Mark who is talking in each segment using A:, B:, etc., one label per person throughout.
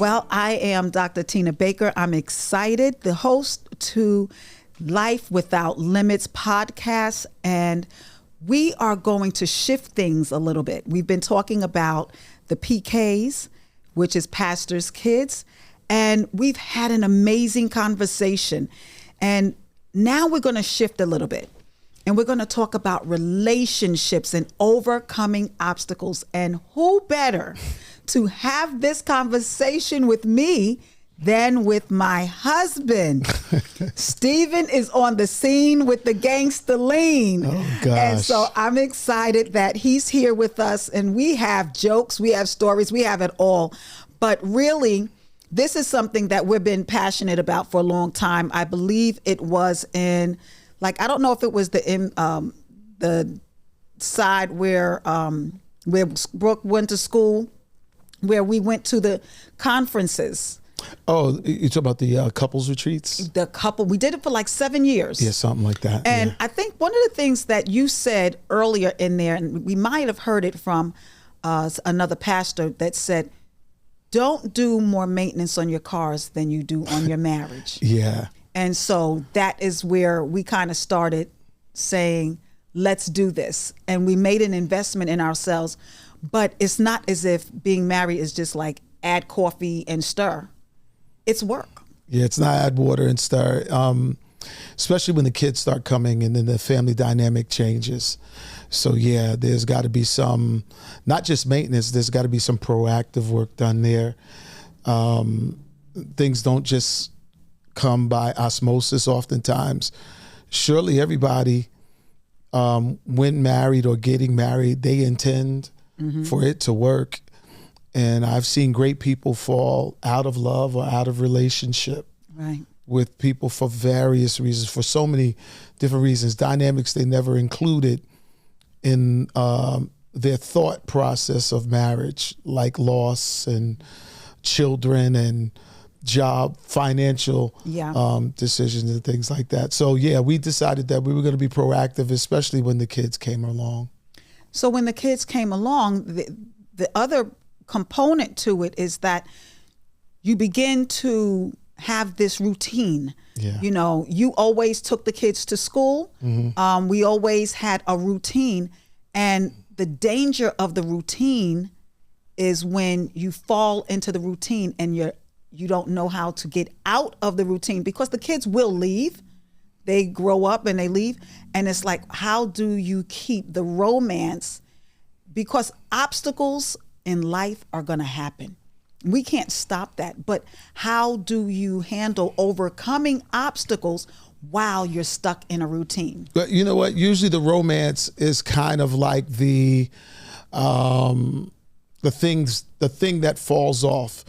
A: Well, I am Dr. Tina Baker. I'm excited, the host to Life Without Limits podcast, and we are going to shift things a little bit. We've been talking about the PKs, which is pastors' kids, and we've had an amazing conversation. And now we're going to shift a little bit, and we're going to talk about relationships and overcoming obstacles. And who better to have this conversation with me than with my husband? Stephen is on the scene with the gangster lean.
B: Oh, gosh.
A: And so I'm excited that he's here with us, and we have jokes, we have stories, we have it all. But really, this is something that we've been passionate about for a long time. I believe it was in, like, I don't know if it was the side where Brooke went to school, where we went to the conferences.
B: Oh, you talk about the couples retreats?
A: We did it for like 7 years.
B: Yeah, something like that.
A: And
B: yeah.
A: I think one of the things that you said earlier in there, and we might have heard it from another pastor, that said, don't do more maintenance on your cars than you do on your marriage.
B: Yeah.
A: And so that is where we kind of started saying, let's do this. And we made an investment in ourselves. But it's not as if being married is just like add coffee and stir. It's work.
B: Yeah, it's not add water and stir, especially when the kids start coming and then the family dynamic changes. So yeah, there's got to be some, not just maintenance, there's got to be some proactive work done there. Things don't just come by osmosis oftentimes. Surely everybody, when married or getting married, they intend for it to work. And I've seen great people fall out of love or out of relationship with people for various reasons, for so many different reasons, dynamics they never included in their thought process of marriage, like loss and children and job, financial decisions and things like that. So yeah, we decided that we were going to be proactive, especially when the kids came along.
A: So when the kids came along, the other component to it is that you begin to have this routine.
B: Yeah.
A: You know, you always took the kids to school. We always had a routine. And the danger of the routine is when you fall into the routine and you don't know how to get out of the routine, because the kids will leave. They grow up and they leave. And it's like, how do you keep the romance? Because obstacles in life are going to happen. We can't stop that. But how do you handle overcoming obstacles while you're stuck in a routine?
B: But you know what? Usually the romance is kind of like the thing that falls off,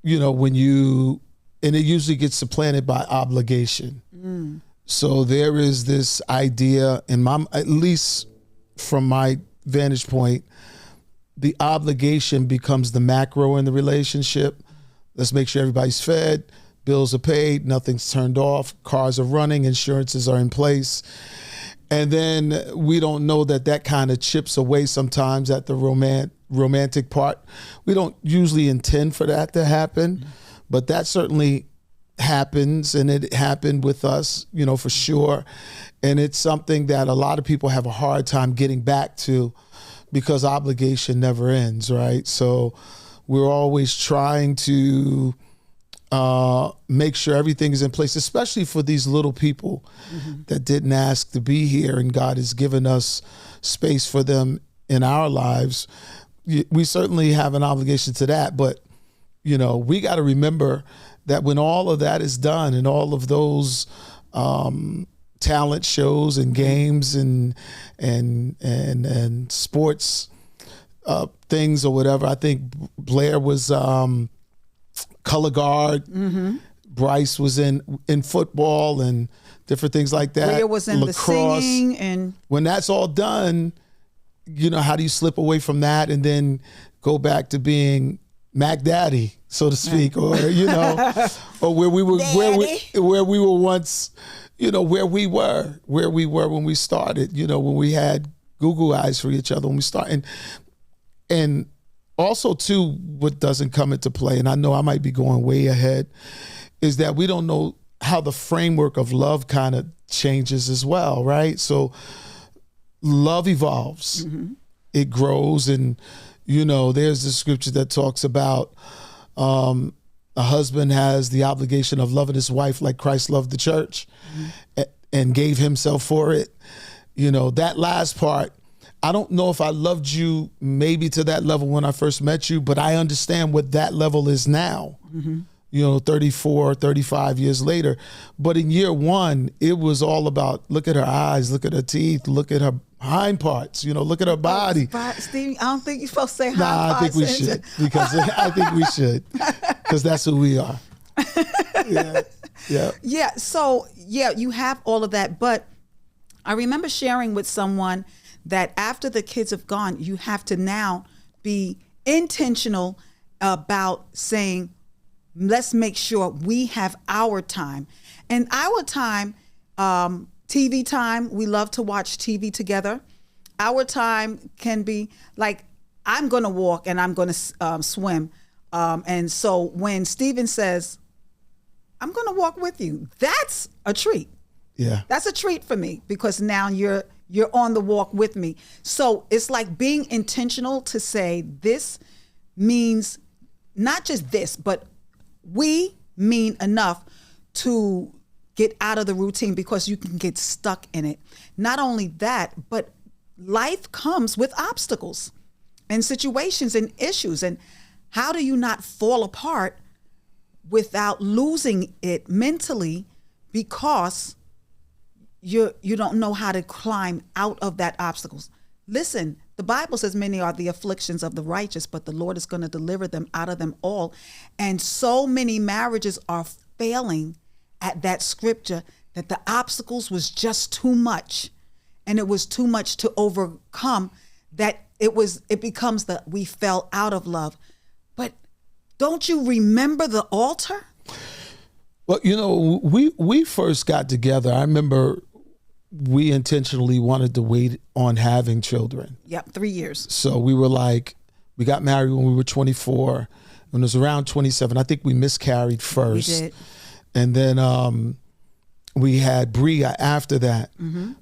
B: you know, and it usually gets supplanted by obligation. So there is this idea, at least from my vantage point, the obligation becomes the macro in the relationship. Let's make sure everybody's fed, bills are paid, nothing's turned off, cars are running, insurances are in place. And then we don't know that kind of chips away sometimes at the romantic part. We don't usually intend for that to happen, but that certainly happens, and it happened with us, you know, for sure. And it's something that a lot of people have a hard time getting back to, because obligation never ends, right? So we're always trying to make sure everything is in place, especially for these little people that didn't ask to be here, and God has given us space for them in our lives. We certainly have an obligation to that, but you know, we got to remember that when all of that is done, and all of those talent shows and games and sports things or whatever, I think Blair was color guard. Bryce was in football and different things like that.
A: Blair was in lacrosse. The singing. And
B: when that's all done, you know, how do you slip away from that and then go back to being Mac Daddy, so to speak, or you know, or where we were once, you know, where we were when we started, you know, when we had Google eyes for each other when we started, and Also, too, what doesn't come into play, and I know I might be going way ahead, is that we don't know how the framework of love kind of changes as well, right? So love evolves. It grows, and, there's the scripture that talks about a husband has the obligation of loving his wife like Christ loved the church and gave himself for it. That last part, I don't know if I loved you maybe to that level when I first met you, but I understand what that level is now, 34, 35 years later. But in year one, it was all about, look at her eyes, look at her teeth, look at her hind parts, look at her body.
A: Steve, I don't think you're supposed to say hind
B: parts. I think we should, because I think we should, because that's who we are.
A: Yeah. So, you have all of that. But I remember sharing with someone that after the kids have gone, you have to now be intentional about saying, let's make sure we have our time. And our time, TV time, we love to watch TV together. Our time can be like, I'm going to walk and I'm going to swim. And so when Stephen says, I'm going to walk with you, that's a treat.
B: Yeah.
A: That's a treat for me, because now you're on the walk with me. So it's like being intentional to say, this means not just this, but we mean enough to get out of the routine, because you can get stuck in it. Not only that, but life comes with obstacles and situations and issues. And how do you not fall apart without losing it mentally, because you don't know how to climb out of that obstacles? Listen, the Bible says many are the afflictions of the righteous, but the Lord is going to deliver them out of them all. And so many marriages are failing at that scripture, that the obstacles was just too much, and it was too much to overcome, that it becomes that we fell out of love. But don't you remember the altar?
B: Well, we first got together. I remember we intentionally wanted to wait on having children.
A: Yep, 3 years.
B: So we got married when we were 24. When it was around 27, I think we miscarried first.
A: We did.
B: And then we had Bria after that.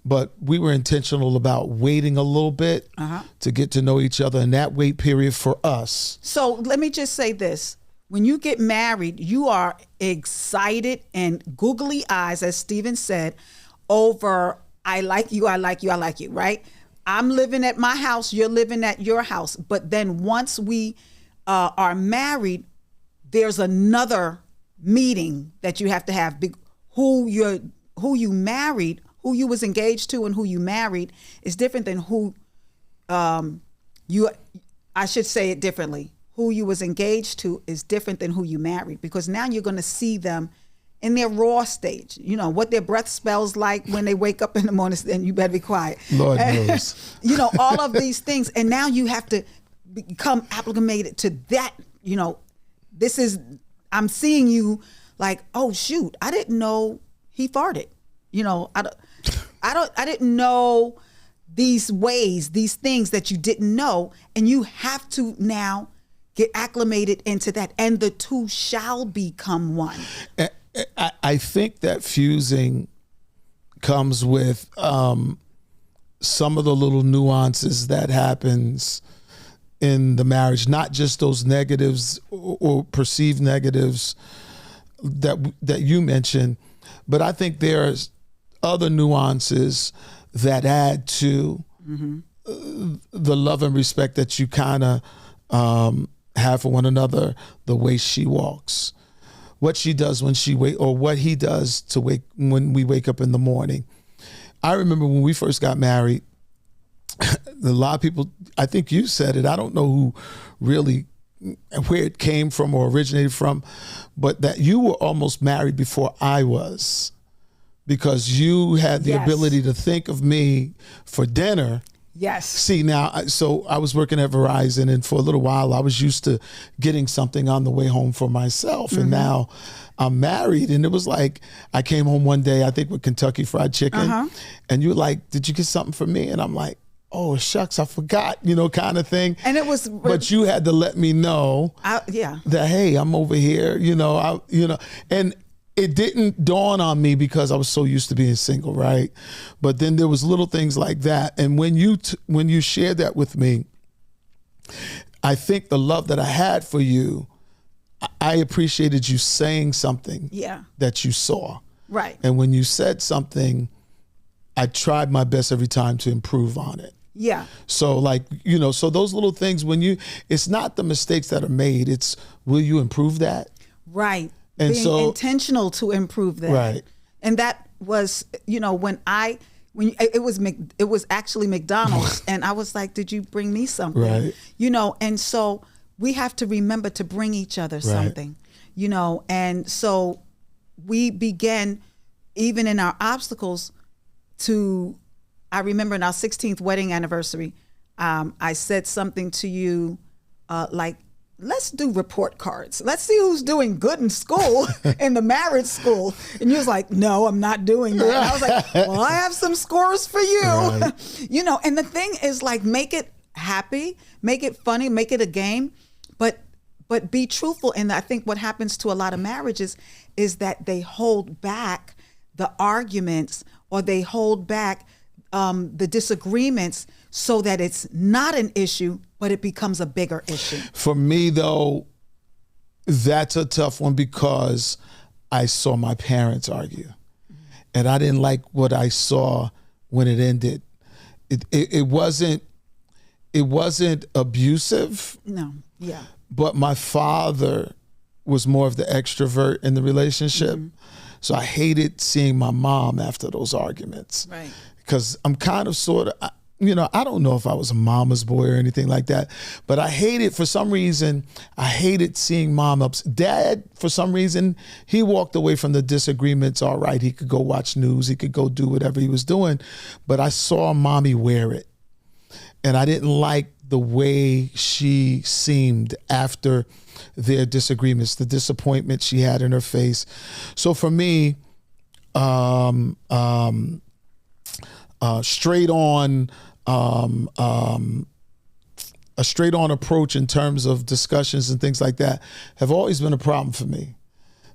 B: But we were intentional about waiting a little bit to get to know each other in that wait period for us.
A: So let me just say this. When you get married, you are excited and googly eyes, as Stephen said, over I like you, right? I'm living at my house, you're living at your house. But then once we are married, there's another meeting that you have to have. Who you married, who you was engaged to, and who you married is different than who I should say it differently. Who you was engaged to is different than who you married, because now you're going to see them in their raw stage. What their breath smells like when they wake up in the morning, then you better be quiet.
B: Lord knows.
A: All of these things. And now you have to become acclimated to that. I'm seeing you like, oh shoot, I didn't know he farted. I didn't know these ways, these things that you didn't know. And you have to now get acclimated into that, and the two shall become one.
B: I think that fusing comes with some of the little nuances that happens in the marriage, not just those negatives or perceived negatives that you mentioned, but I think there's other nuances that add to the love and respect that you kind of have for one another. The way she walks, what she does when she or what he does when we wake up in the morning. I remember when we first got married, a lot of people, I think you said it, I don't know who really, where it came from or originated from, but that you were almost married before I was, because you had the ability to think of me for dinner.
A: Yes.
B: See, now, so I was working at Verizon, and for a little while I was used to getting something on the way home for myself. And now I'm married, and it was like, I came home one day, I think with Kentucky Fried Chicken, and you were like, did you get something for me? And I'm like, oh shucks, I forgot, kind of thing.
A: And it was,
B: but you had to let me know that, hey, I'm over here, and it didn't dawn on me because I was so used to being single, right? But then there was little things like that. And when you shared that with me, I think the love that I had for you, I appreciated you saying something that you saw.
A: Right.
B: And when you said something, I tried my best every time to improve on it.
A: Yeah.
B: So so those little things, it's not the mistakes that are made, it's will you improve that?
A: Right.
B: And
A: being intentional to improve that.
B: Right.
A: And that was, when it was actually McDonald's and I was like, did you bring me something?
B: Right.
A: And so we have to remember to bring each other something, and so we began even in our obstacles I remember in our 16th wedding anniversary, I said something to you like, let's do report cards. Let's see who's doing good in school, in the marriage school. And you was like, no, I'm not doing that. And I was like, well, I have some scores for you. Right. And the thing is like, make it happy, make it funny, make it a game, but be truthful. And I think what happens to a lot of marriages is that they hold back the arguments or they hold back the disagreements so that it's not an issue, but it becomes a bigger issue.
B: For me, though, that's a tough one because I saw my parents argue. And I didn't like what I saw when it ended. It wasn't abusive.
A: No, yeah.
B: But my father was more of the extrovert in the relationship. Mm-hmm. So I hated seeing my mom after those arguments.
A: Right.
B: Because I'm kind of sort of, I don't know if I was a mama's boy or anything like that, but I hated, for some reason, I hated seeing mom upset. Dad, for some reason, he walked away from the disagreements all right. He could go watch news. He could go do whatever he was doing. But I saw mommy wear it. And I didn't like the way she seemed after their disagreements, the disappointment she had in her face. So for me, straight on a straight on approach in terms of discussions and things like that have always been a problem for me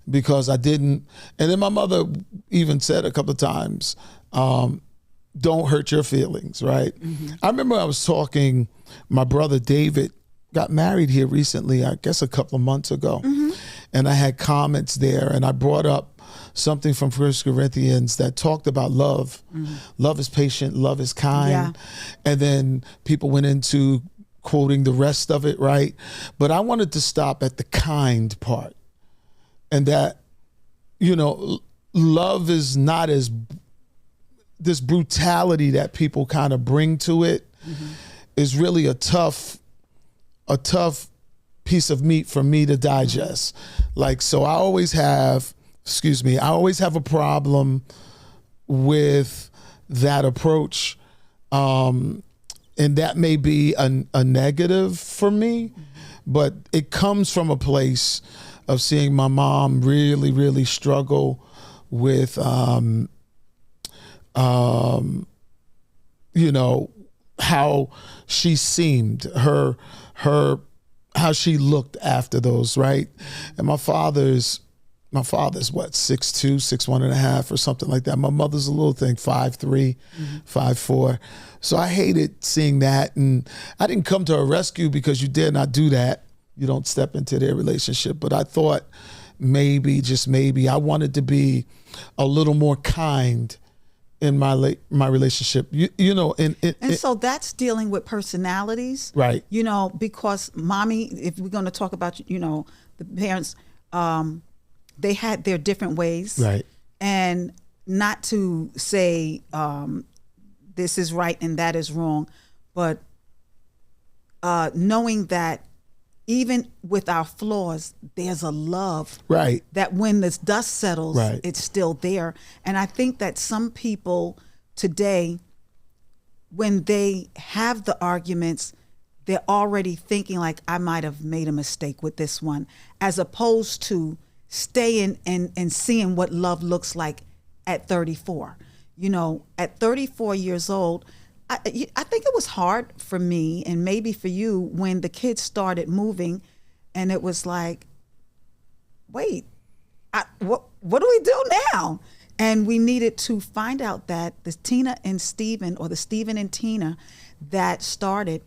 B: because I didn't. And then my mother even said a couple of times, don't hurt your feelings, right? Mm-hmm. I remember I was talking, my brother David got married here recently, I guess a couple of months ago. Mm-hmm. And I had comments there and I brought up something from 1 Corinthians that talked about love. Mm-hmm. Love is patient, love is kind. Yeah. And then people went into quoting the rest of it, right? But I wanted to stop at the kind part. And that, love is not as this brutality that people kind of bring to it is really a tough piece of meat for me to digest. Like, so I always have a problem with that approach. And that may be a negative for me, but it comes from a place of seeing my mom really, really struggle with, how she seemed, how she looked after those, right? And my father's what, 6'2", 6'1.5" or something like that. My mother's a little thing, 5'3", 5'4". So I hated seeing that. And I didn't come to her rescue because you dare not do that. You don't step into their relationship. But I thought maybe, just maybe, I wanted to be a little more kind in my relationship, and
A: so that's dealing with personalities,
B: right?
A: Because mommy, if we're going to talk about, the parents, they had their different ways,
B: right?
A: And not to say this is right and that is wrong, but knowing that even with our flaws, there's a love,
B: right?
A: That when this dust settles,
B: right,
A: it's still there. And I think that some people today, when they have the arguments, they're already thinking like, I might have made a mistake with this one, as opposed to staying and seeing what love looks like at 34. At 34 years old, I think it was hard for me and maybe for you when the kids started moving, and it was like, wait, what do we do now? And we needed to find out that the Tina and Stephen, or the Stephen and Tina that started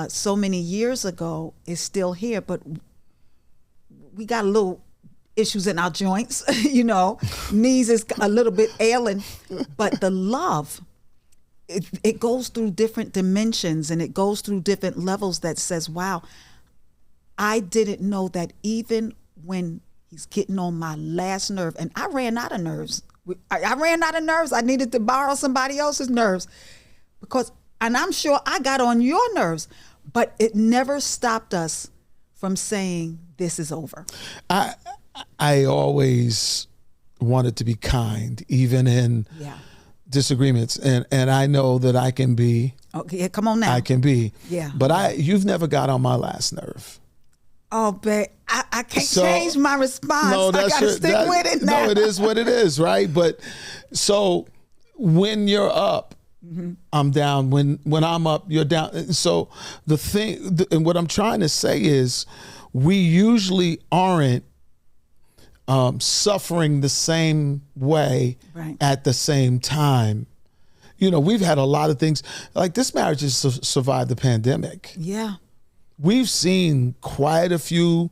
A: so many years ago, is still here, but we got a little issues in our joints, knees is a little bit ailing, but the love, it goes through different dimensions and it goes through different levels that says, wow, I didn't know that even when he's getting on my last nerve, and I ran out of nerves. I ran out of nerves. I needed to borrow somebody else's nerves and I'm sure I got on your nerves, but it never stopped us from saying this is over.
B: I always wanted to be kind, even in disagreements, and I know that I can be.
A: Okay, come on now.
B: I can be.
A: Yeah.
B: But you've never got on my last nerve.
A: Oh, babe, I can't change my response.
B: No,
A: I gotta stick with it now.
B: No, it is what it is, right? But so when you're up, I'm down. When I'm up, you're down. So the thing, and what I'm trying to say is, we usually aren't suffering the same way at the same time. We've had a lot of things, like this marriage has survived the pandemic.
A: Yeah.
B: We've seen quite a few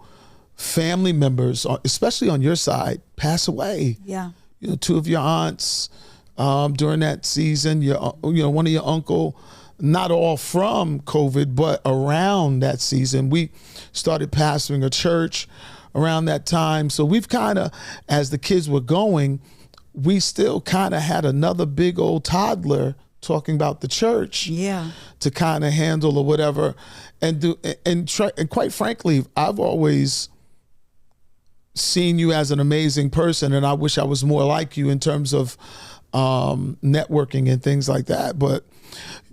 B: family members, especially on your side, pass away.
A: Yeah.
B: Two of your aunts during that season, one of your uncle, not all from COVID, but around that season. We started pastoring a church around that time. So we've kind of, as the kids were going, we still kind of had another big old toddler talking about the church to kind of handle or whatever. And quite frankly, I've always seen you as an amazing person, and I wish I was more like you in terms of networking and things like that. But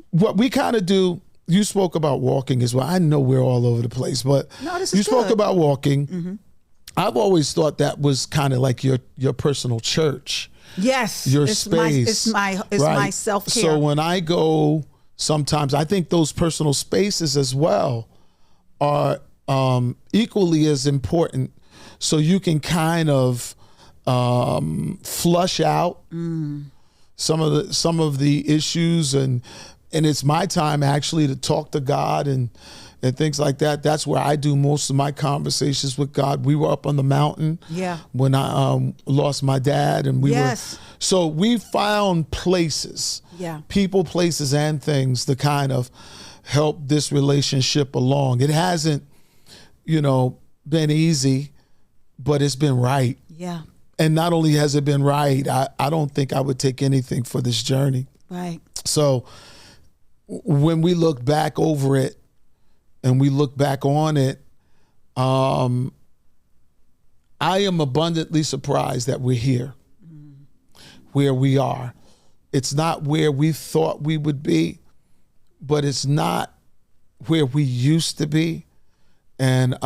B: what we kind of do, you spoke about walking as well. I know we're all over the place, but you spoke about walking. Mm-hmm. I've always thought that was kind of like your personal church.
A: Yes,
B: your space.
A: It's my self-care.
B: So when I go, sometimes I think those personal spaces as well are equally as important. So you can kind of flush out some of the issues, and it's my time actually to talk to God and things like that. That's where I do most of my conversations with God. We were up on the mountain when I lost my dad, and so we found places, people, places, and things to kind of help this relationship along. It hasn't, been easy, but it's been right.
A: Yeah.
B: And not only has it been right, I don't think I would take anything for this journey.
A: Right.
B: So when we look back over it and we look back on it, I am abundantly surprised that we're here, where we are. It's not where we thought we would be, but it's not where we used to be. And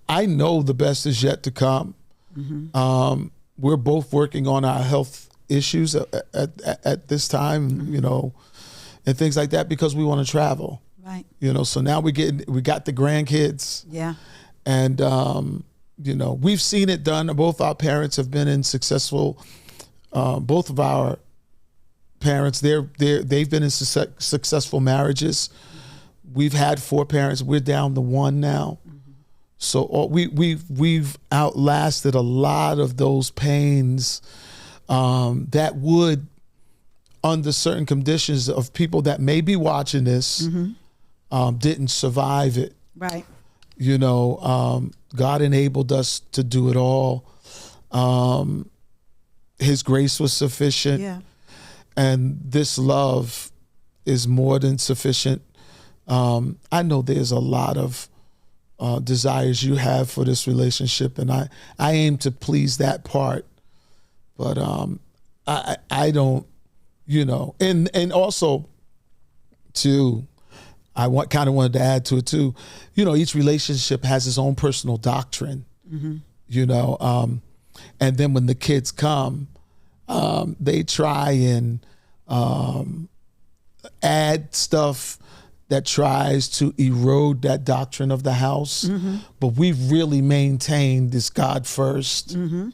B: I know the best is yet to come. Mm-hmm. We're both working on our health issues at this time, and things like that, because we want to travel.
A: Right.
B: So now we got the grandkids.
A: Yeah.
B: And we've seen it done. Both our parents have been in successful. Both of our parents, they've been in successful marriages. We've had 4 parents. We're down to 1 now. So we've outlasted a lot of those pains that would, under certain conditions of people that may be watching this, didn't survive it.
A: Right.
B: God enabled us to do it all. His grace was sufficient.
A: Yeah.
B: And this love is more than sufficient. I know there's a lot of desires you have for this relationship, and I aim to please that part, but I don't, and also too, I kind of wanted to add to it too, each relationship has its own personal doctrine, and then when the kids come, they try and add stuff that tries to erode that doctrine of the house. But we've really maintained this God first, and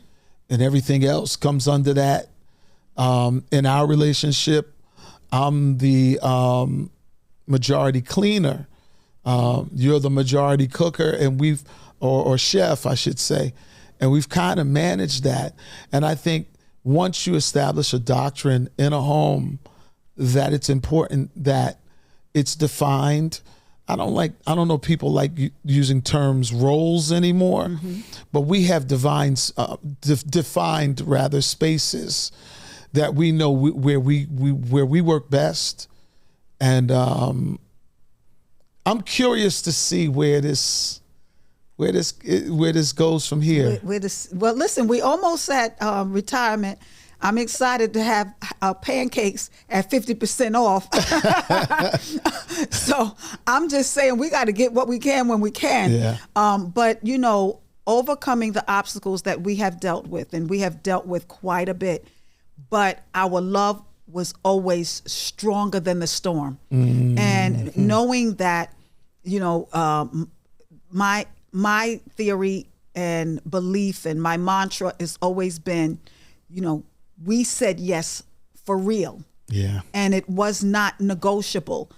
B: everything else comes under that. In our relationship, I'm the majority cleaner. You're the majority cooker, and or chef, I should say. And we've kind of managed that. And I think once you establish a doctrine in a home, that it's important that it's defined. I don't know people like using terms roles anymore, but we have defined rather spaces that we know where we work best. And I'm curious to see where this goes from here.
A: Well, listen, we almost at retirement. I'm excited to have pancakes at 50% off. So I'm just saying we got to get what we can when we can.
B: Yeah.
A: But, overcoming the obstacles that we have dealt with, and we have dealt with quite a bit, but our love was always stronger than the storm. And knowing that, my theory and belief and my mantra has always been, we said yes for real.
B: Yeah.
A: And it was not negotiable.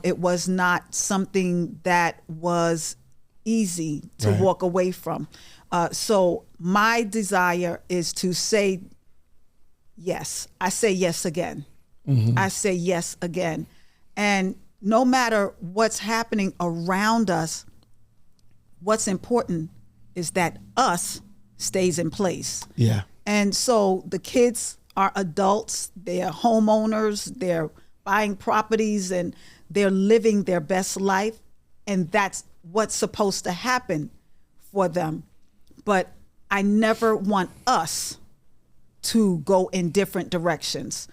A: It was not something that was easy to walk away from. So my desire is to say yes. I say yes again. I say yes again. And no matter what's happening around us, what's important is that us stays in place.
B: Yeah.
A: And so the kids are adults, they're homeowners, they're buying properties, and they're living their best life. And that's what's supposed to happen for them. But I never want us to go in different directions,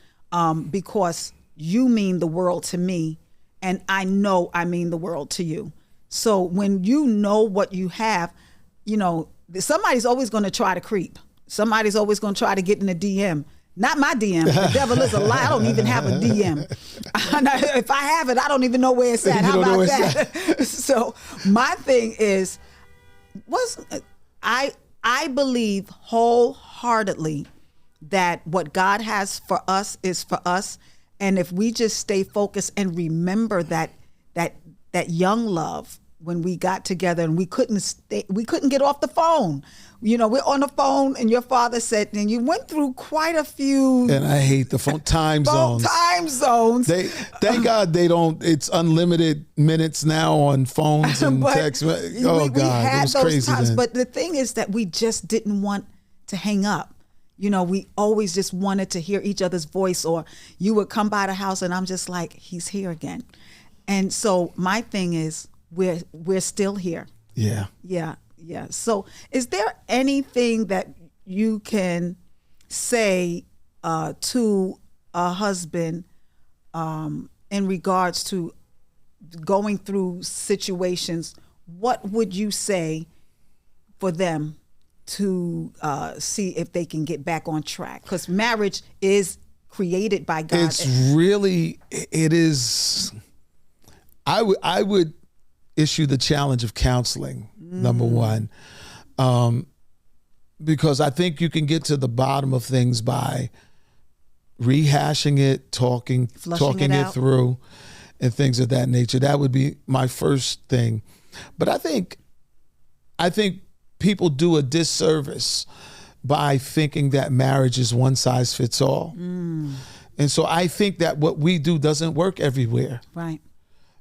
A: because you mean the world to me, and I know I mean the world to you. So when you know what you have, somebody's always going to try to creep. Somebody's always going to try to get in the DM. Not my DM. The devil is a lie. I don't even have a DM. If I have it, I don't even know where it's at. How about that? So my thing is, I believe wholeheartedly that what God has for us is for us. And if we just stay focused and remember that young love, when we got together and we couldn't get off the phone. We're on the phone, and your father said, and you went through quite a few.
B: And I hate the phone time zones.
A: Time zones.
B: Thank God they don't. It's unlimited minutes now on phones and text. Oh God, it was crazy then.
A: But the thing is that we just didn't want to hang up. We always just wanted to hear each other's voice, or you would come by the house and I'm just like, he's here again. And so my thing is, we're still here.
B: Yeah.
A: Yeah. Yeah. So is there anything that you can say to a husband in regards to going through situations? What would you say for them to see if they can get back on track? Because marriage is created by God.
B: It is. I would issue the challenge of counseling, number one, because I think you can get to the bottom of things by rehashing it, talking it through, and things of that nature. That would be my first thing. But I think people do a disservice by thinking that marriage is one size fits all. And so I think that what we do doesn't work everywhere.
A: Right.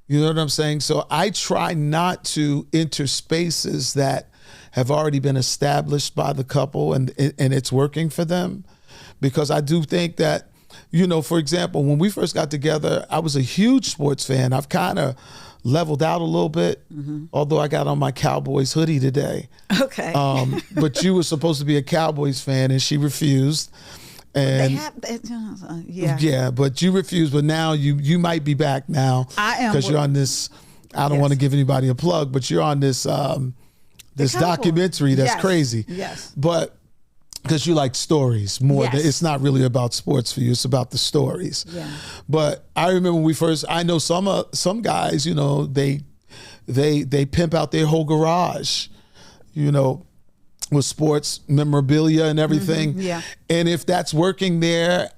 B: You know what I'm saying? So I try not to enter spaces that have already been established by the couple and it's working for them. Because I do think that, for example, when we first got together, I was a huge sports fan. I've kind of leveled out a little bit, although I got on my Cowboys hoodie today.
A: Okay.
B: But you were supposed to be a Cowboys fan and she refused. And yeah, but you refused. But now you might be back now.
A: I am,
B: because you're on this. I don't want to give anybody a plug, but you're on this this documentary that's crazy.
A: Yes.
B: But because you like stories more than,
A: Yes.
B: it's not really about sports for you. It's about the stories.
A: Yeah.
B: But I remember when I know some guys, you know, they pimp out their whole garage, you know, with sports memorabilia and everything.
A: Yeah.
B: And if that's working there,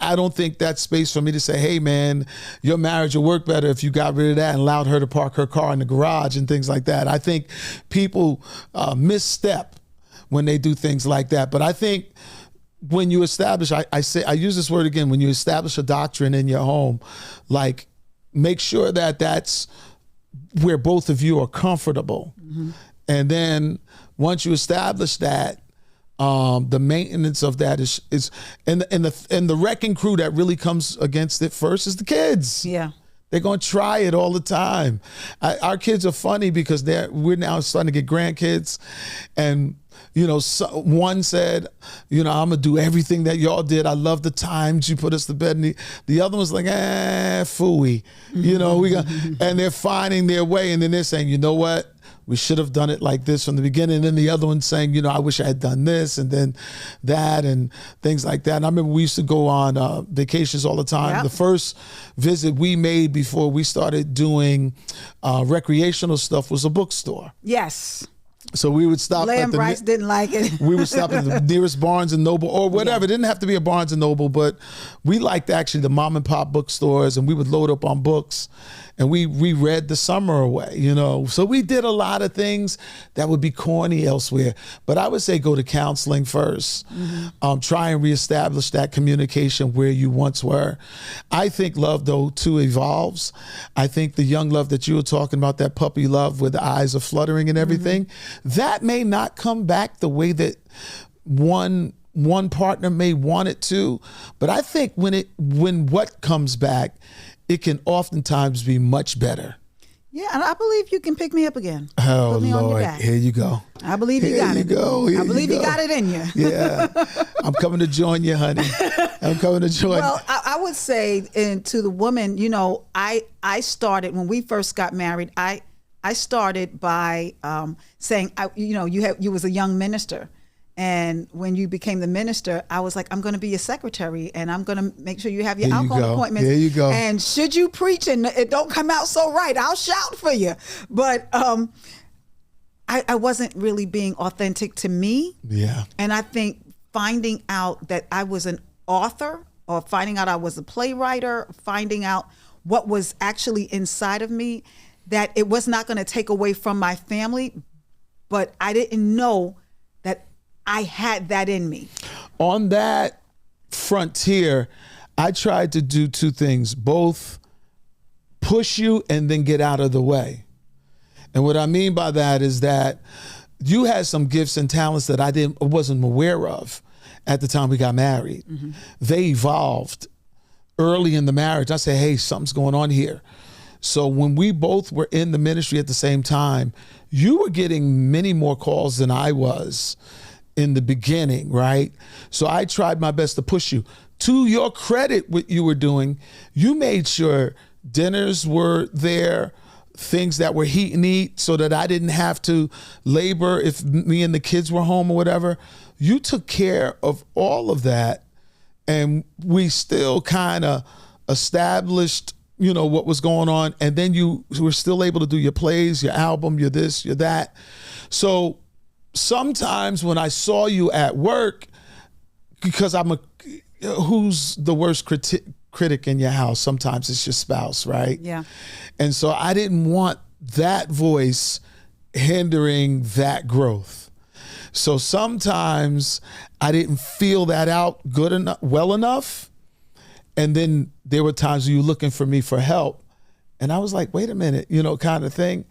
B: I don't think that's space for me to say, hey man, your marriage will work better if you got rid of that and allowed her to park her car in the garage and things like that. I think people misstep when they do things like that. But I think when you establish, I use this word again, when you establish a doctrine in your home, like make sure that that's where both of you are comfortable. Mm-hmm. And then once you establish that, the maintenance of that is and the wrecking crew that really comes against it first is the kids.
A: Yeah.
B: They're going to try it all the time. Our kids are funny because we're now starting to get grandkids. And, you know, one said, you know, I'm going to do everything that y'all did. I love the times you put us to bed. And the other one's like, phooey. You know, and they're finding their way. And then they're saying, you know what? We should have done it like this from the beginning. And then the other one saying, you know, I wish I had done this and then that and things like that. And I remember we used to go on vacations all the time.
A: Yep.
B: The first visit we made before we started doing recreational stuff was a bookstore.
A: Yes.
B: So we would stop
A: Lamb Bryce didn't like it.
B: We would stop at the nearest Barnes and Noble or whatever. Yeah. It didn't have to be a Barnes and Noble, but we liked actually the mom and pop bookstores, and we would load up on books and we read the summer away, you know. So we did a lot of things that would be corny elsewhere. But I would say go to counseling first. Mm-hmm. Try and reestablish that communication where you once were. I think love, though, too, evolves. I think the young love that you were talking about, that puppy love where the eyes are fluttering and everything, that may not come back the way that one partner may want it to. But I think when what comes back, it can oftentimes be much better.
A: Yeah, and I believe you can pick me up again.
B: Oh,
A: put me
B: Lord,
A: on your back.
B: Here you go.
A: I believe you got it. I believe you got it in you.
B: Yeah, I'm coming to join you, honey. I'm coming to join.
A: Well, I would say, and to the woman, you know, I started when we first got married. I started by saying, you was a young minister. And when you became the minister, I was like, I'm going to be your secretary and I'm going to make sure you have your alcohol appointments.
B: There you go.
A: And should you preach and it don't come out so right, I'll shout for you. But I wasn't really being authentic to me.
B: Yeah.
A: And I think finding out that I was an author, or finding out I was a playwright, finding out what was actually inside of me, that it was not going to take away from my family, but I didn't know that I had that in me.
B: On that frontier, I tried to do two things, both push you and then get out of the way. And what I mean by that is that you had some gifts and talents that I wasn't aware of at the time we got married. Mm-hmm. They evolved early in the marriage. I said, hey, something's going on here. So when we both were in the ministry at the same time, you were getting many more calls than I was in the beginning, right? So I tried my best to push you. To your credit, what you were doing, you made sure dinners were there, things that were heat and eat, so that I didn't have to labor if me and the kids were home or whatever. You took care of all of that, and we still kind of established, you know, what was going on. And then you were still able to do your plays, your album, your this, your that. So sometimes when I saw you at work, because who's the worst critic in your house? Sometimes it's your spouse, right?
A: Yeah.
B: And so I didn't want that voice hindering that growth. So sometimes I didn't feel that out well enough. And then there were times you were looking for me for help. And I was like, wait a minute, you know, kind of thing.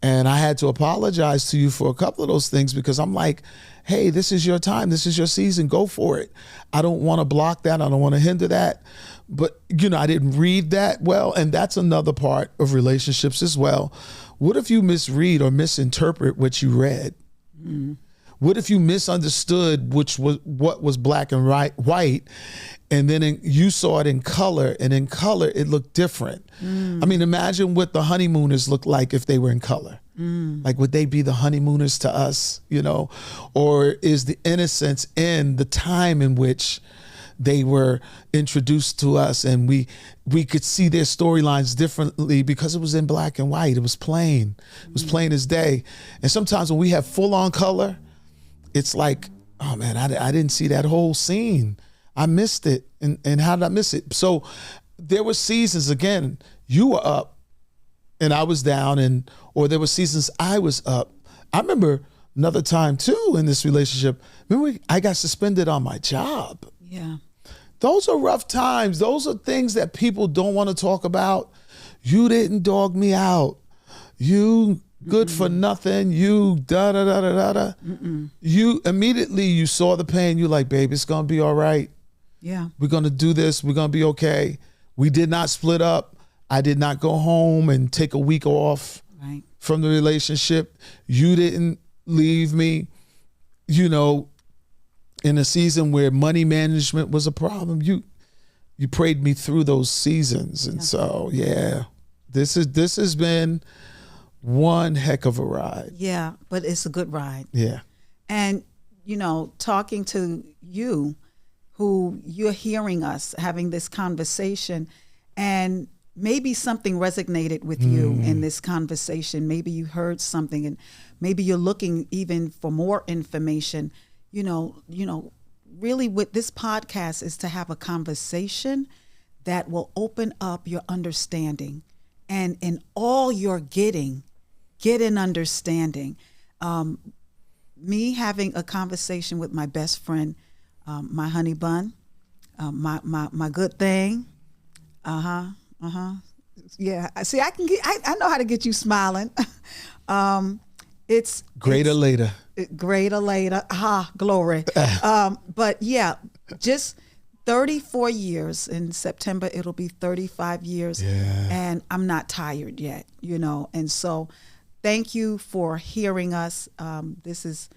B: And I had to apologize to you for a couple of those things, because I'm like, hey, this is your time. This is your season. Go for it. I don't want to block that. I don't want to hinder that. But, you know, I didn't read that well. And that's another part of relationships as well. What if you misread or misinterpret what you read? Mm-hmm. What if you misunderstood which was what was black and white, and then you saw it in color, and in color it looked different. I mean, imagine what the honeymooners look like if they were in color. Like, would they be the honeymooners to us, you know? Or is the innocence in the time in which they were introduced to us, and we could see their storylines differently because it was in black and white. It was plain. It was plain as day. And sometimes when we have full on color, it's like, oh man, I didn't see that whole scene. I missed it. And how did I miss it? So there were seasons, again, you were up and I was down, or there were seasons I was up. I remember another time too in this relationship. Remember, I got suspended on my job.
A: Yeah.
B: Those are rough times. Those are things that people don't want to talk about. You didn't dog me out. You good for nothing. You da da da da da. You immediately, you saw the pain. You like, babe, it's gonna be all right.
A: Yeah.
B: We're gonna do this. We're gonna be okay. We did not split up. I did not go home and take a week off from the relationship. You didn't leave me, you know, in a season where money management was a problem. You prayed me through those seasons. And so, yeah, this has been one heck of a ride.
A: Yeah, but it's a good ride.
B: Yeah.
A: And, you know, talking to you, who you're hearing us having this conversation, and maybe something resonated with you in this conversation. Maybe you heard something, and maybe you're looking even for more information. You know, really what this podcast is to have a conversation that will open up your understanding, and in all you're getting, get an understanding. Me having a conversation with my best friend, my honey bun, my good thing. Yeah. See, I know how to get you smiling. It's
B: greater later.
A: Greater later. Glory. But yeah, just 34 years. In September, it'll be 35 years.
B: Yeah.
A: And I'm not tired yet, you know. And so thank you for hearing us. This is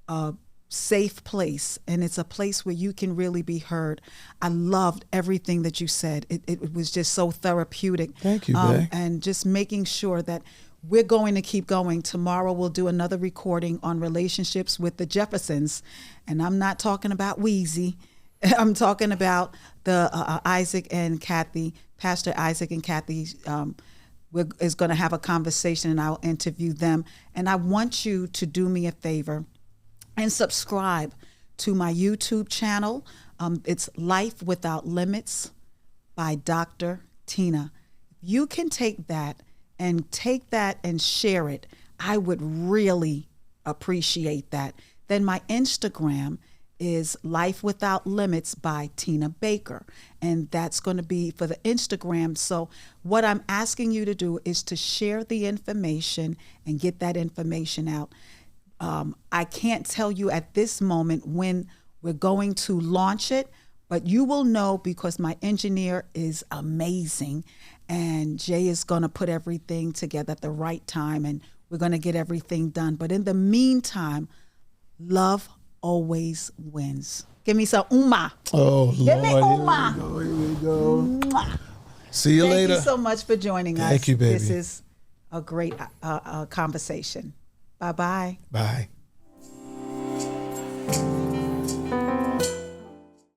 A: a safe place, and it's a place where you can really be heard. I loved everything that you said. It was just so therapeutic.
B: Thank you, babe.
A: And just making sure that we're going to keep going. Tomorrow we'll do another recording on relationships with the Jeffersons. And I'm not talking about Wheezy. I'm talking about the Isaac and Kathy, Pastor Isaac and Kathy is going to have a conversation, and I'll interview them. And I want you to do me a favor and subscribe to my YouTube channel. It's Life Without Limits by Dr. Tina. You can take that and share it. I would really appreciate that. Then my Instagram is Life Without Limits by Tina Baker. And that's going to be for the Instagram. So what I'm asking you to do is to share the information and get that information out. I can't tell you at this moment when we're going to launch it, but you will know because my engineer is amazing, and Jay is going to put everything together at the right time, and we're going to get everything done. But in the meantime, love always wins. Give me some umma.
B: Oh,
A: Give me
B: Lord.
A: umma.
B: Here we go. Mwah. See you later.
A: Thank you so much for joining us.
B: Thank you, baby.
A: This is a great conversation. Bye-bye.
B: Bye.